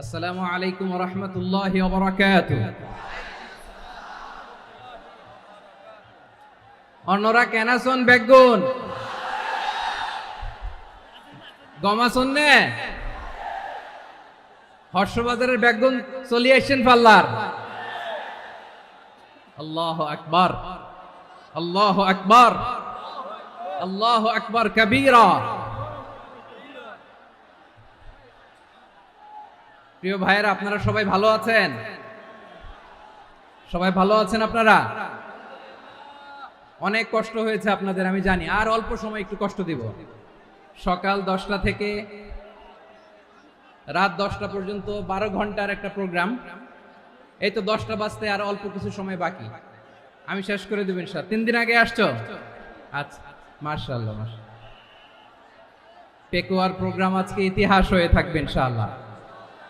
আসসালামু আলাইকুম ওয়া রাহমাতুল্লাহি ওয়া বারাকাতুহু। অন্যরা কেন আছেন বেগুন গমাছন নে হর্ষবাজারের বেগুন চলি আসছেন পাল্লার। আল্লাহু আকবার, আল্লাহু আকবার, আল্লাহু আকবার কবীরা। প্রিয় ভাইয়েরা, আপনারা সবাই ভালো আছেন? সবাই ভালো আছেন আপনারা? অনেক কষ্ট হয়েছে আপনাদের আমি জানি, আর অল্প সময় একটু কষ্ট দিব। সকাল 10টা থেকে রাত 10টা পর্যন্ত 12 ঘন্টার একটা প্রোগ্রাম। এই তো 10টা বাজতে আর অল্প কিছু সময় বাকি, আমি শেষ করে দেব ইনশাআল্লাহ। 3 দিন আগে আসছো? আচ্ছা, মাশাআল্লাহ মাশাআল্লাহ। পেকুয়ার প্রোগ্রাম আজকে ইতিহাস হয়ে থাকবে ইনশাআল্লাহ।